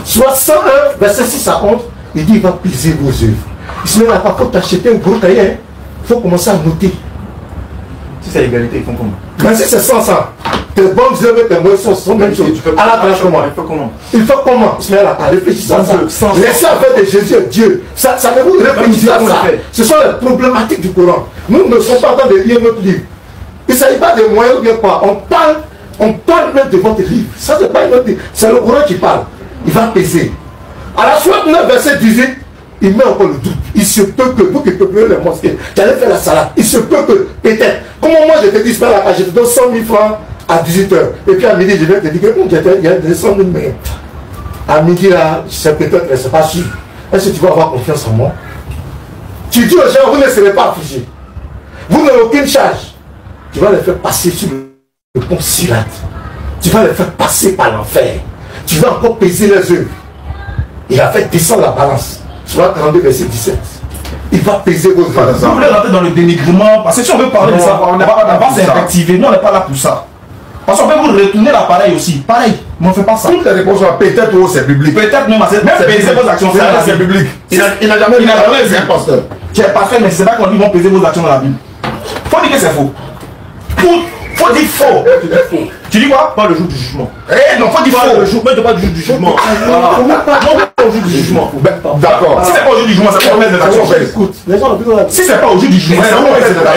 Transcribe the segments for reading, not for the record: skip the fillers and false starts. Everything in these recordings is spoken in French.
Soit 101, verset 6 à 11, il dit il va peser vos œuvres. Il se met là, par contre, t'acheter un gros cahier, il faut commencer à noter. Si c'est l'égalité, ils font comment? Mais si c'est 100, tes bonnes œuvres et tes mauvaises sont même choses. À la place, comment? Il faut comment? Il se met là, à réfléchir à ça. Laissez faire de Jésus Dieu. Ça ne vous réfléchissez à ça. Ce sont les problématiques du Coran. Nous ne sommes pas en train de lire notre livre. Il ne s'agit pas de moyens ou bien quoi. On parle même de votre livre. Ça, c'est pas notre livre. C'est le Coran qui parle. Il va peser. À la suite 9, verset 18, il met encore le doute. Il se peut que, pour que tu payes les mosquées, tu allais faire la salade. Il se peut que, peut-être, comment moi je te dis, je te donne 100 000 francs à 18h. Et puis à midi, je vais te dire que il y a des 100 000 mais à midi, là, c'est peut-être, c'est pas sûr. Est-ce que tu vas avoir confiance en moi? Tu dis aux gens, vous ne serez pas affligés. Vous n'avez aucune charge. Tu vas les faire passer sur le pont Sirat. Tu vas les faire passer par l'enfer. Tu vas encore peser les œuvres. Il a fait descendre la balance. Soit 32, verset 17. Il va peser vos œuvres. Vous voulez rentrer dans le dénigrement, parce que si on veut parler de ça, on n'est pas là pour s'invectiver. Nous, on n'est pas là pour ça. Parce qu'on peut vous retourner l'appareil aussi. Pareil, mais on ne fait pas ça. Toutes les réponses sont peut-être ou c'est public. Peut-être même, peser vos actions. C'est public. Il n'a jamais vu un pasteur. Tu es parfait, mais c'est pas qu'on dit vont peser vos actions dans la Bible. Faut dire que c'est faux. Faut dire faux. Tu dis quoi? Pas le jour du jugement. Eh non, faut dire faux. Le jour, mais pas du jour du jugement. Non, pas au jour du jugement. D'accord. Si c'est pas au jour du jugement, c'est pas au jour des actions. Écoute, si c'est pas au jour du jugement, c'est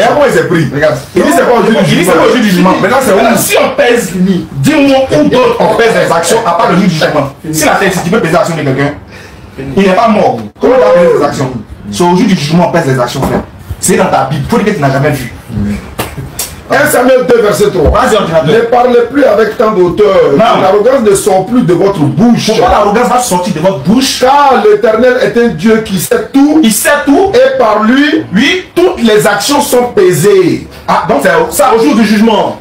comment il s'est pris? Regarde. Il dit c'est pas au jour du jugement. Maintenant c'est où? Si on pèse, dis-moi où d'autres on pèse les actions à part le jour du jugement. Si la tête, si tu peux peser l'action de quelqu'un, il n'est pas mort. Comment tu vas peser les actions? C'est au jour du jugement on pèse les actions, frère. C'est dans ta Bible. Faut dire que tu n'as jamais vu. 1 Samuel 2, verset 3. Ne parlez plus avec tant d'auteur. L'arrogance ne sort plus de votre bouche. Pourquoi l'arrogance va sortir de votre bouche? Car l'Éternel est un Dieu qui sait tout. Il sait tout. Et par lui, toutes les actions sont pesées. Ah, donc c'est ça au jour du jugement.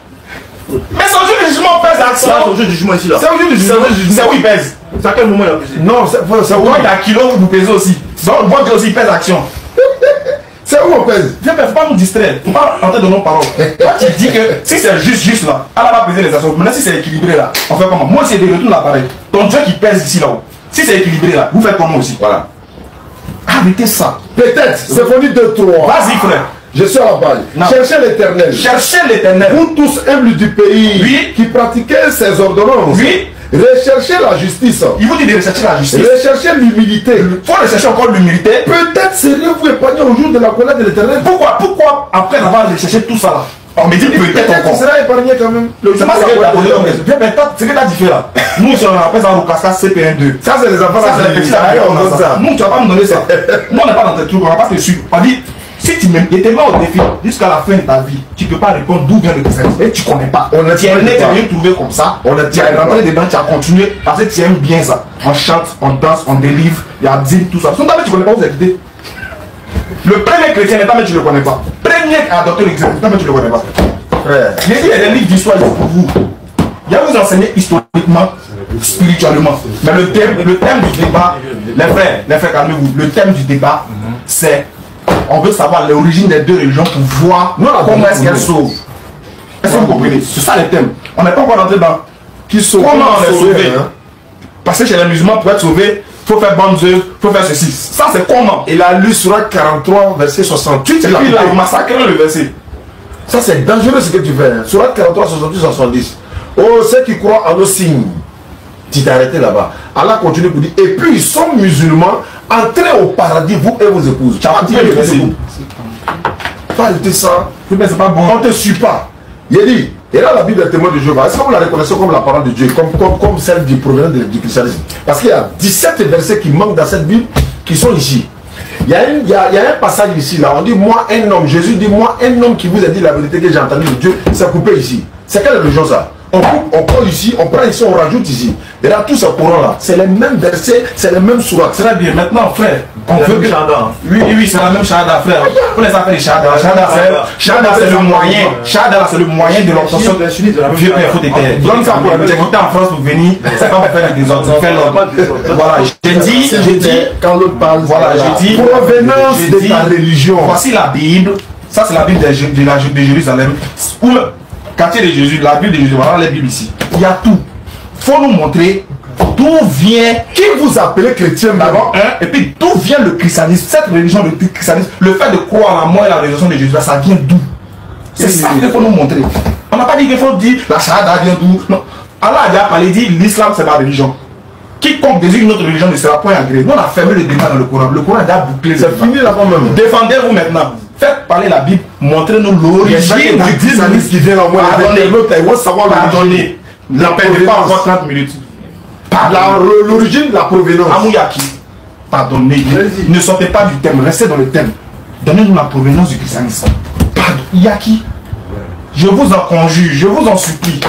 Mais c'est au jour du jugement, on pèse l'action. C'est au jour du jugement ici là. C'est au jour du jugement. C'est où il pèse. C'est à quel moment il a pesé? Non, c'est où il y a kilo, vous pesez aussi. Donc, votre aussi pèse action. C'est où on pèse? Il ne faut pas nous distraire. Il ne faut pas entrer dans nos paroles. Toi, tu dis que si c'est juste là, elle va peser les actions. Maintenant, si c'est équilibré là, on fait comment? Moi, c'est de retourner l'appareil. Ton Dieu qui pèse ici là-haut. Si c'est équilibré là, vous faites comment aussi? Voilà. Arrêtez ça. Peut-être. Symphonie 2, 3. Vas-y, frère. Je suis à la page. Cherchez l'Éternel. Cherchez l'Éternel. Vous tous humbles du pays, oui, qui pratiquez ses ordonnances. Oui. Recherchez la justice. Il vous dit de rechercher la justice. Recherchez l'humilité. Il faut rechercher encore l'humilité. Peut-être seriez-vous épargné au jour de la colère de l'Éternel. Pourquoi après avoir recherché tout ça là, on me dit peut-être encore. Tu seras épargné quand même. C'est pas ça que tu as posé comme question. C'est que tu as dit là. Nous, on appelle ça Rukasa CPN2. Ça, c'est les enfants. Ça, c'est les petits affaires. Nous, tu vas pas me donner ça. Nous, on n'est pas dans tes trucs. On va pas te suivre. On dit, si tu m'aimes, et t'es mort au défi jusqu'à la fin de ta vie, tu ne peux pas répondre d'où vient le décès. Et tu ne connais pas. Tu es né, tu n'as rien trouvé comme ça. Tu es rentré dedans, tu as continué parce que tu aimes bien ça. On chante, on danse, on délivre, il y a dîme, tout ça. Sinon, tu ne connais pas où vous êtes. Le premier chrétien n'est pas, mais tu ne le connais pas. Premier à adopter l'exemple, mais tu ne le connais pas. J'ai dit, il y a des livres d'histoire pour vous. Il y a vous enseigner historiquement, spirituellement. Mais le thème du débat, les frères, calmez-vous. Le thème du débat, c'est on veut savoir l'origine des deux religions pour voir comment est-ce qu'elles sauvent. Est-ce que vous comprenez? C'est ça le thème. On n'est pas encore rentré dans qui sauve. Comment on est sauvé? Parce que chez les musulmans, pour être sauvé, il faut faire bonnes œuvres, il faut faire ceci. Ça, c'est comment? Il a lu Surat 43, verset 68. Et puis il a massacré le verset. Ça, c'est dangereux ce que tu fais. Surat 43, 68, 70. Oh, ceux qui croient en nos signes. Tu t'es arrêté là-bas. Allah continue pour dire, et puis ils sont musulmans, entrez au paradis, vous et vos épouses. Tu as dit le verset. Pas arrêter ça. C'est pas bon. On ne te suit pas. Il a dit, et là la Bible est témoin de Jéhovah. Est-ce que vous la reconnaissez comme la parole de Dieu, comme celle du provenant du christianisme? Parce qu'il y a 17 versets qui manquent dans cette Bible, qui sont ici. Il y a un passage ici, là, on dit, moi un homme, Jésus dit, moi un homme qui vous a dit la vérité que j'ai entendue de Dieu, c'est coupé ici. C'est quelle religion ça? On coupe, on colle ici, on prend ici, on rajoute ici. Et là, tout ce courant-là, c'est les mêmes versets, c'est les mêmes sourates. Très bien, maintenant, frère, on veut que... Oui, c'est la même shahada, frère. Pour les affaires de shahada, shahada, c'est le moyen. Shahada, c'est le moyen de l'obtention de vieux père, faut t'éteindre. Donne ça pour la en France pour venir, c'est pas pour faire des autres. Voilà, j'ai dit, quand l'autre parle, voilà, j'ai dit, provenance de ta religion. Voici la Bible, ça c'est la Bible de Jérusalem. Quartier de Jésus, la Bible de Jésus, voilà les Bibles ici. Il y a tout. Il faut nous montrer D'où vient... Qui vous appelez chrétien d'abord, et puis d'où vient le christianisme? Cette religion, le christianisme, le fait de croire à la mort et la résurrection de Jésus, ça vient d'où? C'est ça qu'il faut nous montrer. On n'a pas dit qu'il faut dire la shahada vient d'où. Non. Allah a déjà parlé, dit l'islam c'est ma religion. Quiconque désire une autre religion ne sera point agréé. Nous on a fermé le débat dans le Coran. Le Coran a déjà bouclé. C'est fini là-bas même. Défendez-vous maintenant. Faites parler la Bible. Montrez-nous l'origine du christianisme qui vient en moi. Pardonnez. N'appelez pas encore 30 minutes. L'origine, la provenance. Amouyaki. Pardonnez. Ne sortez pas du thème. Restez dans le thème. Donnez-nous la provenance du christianisme. Pardon. Yaki. Je vous en conjure, je vous en supplie.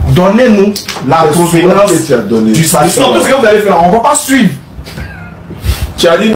Donnez-nous la provenance du salut. Sinon, tout ce que vous allez faire, on ne va pas suivre. Tu as dit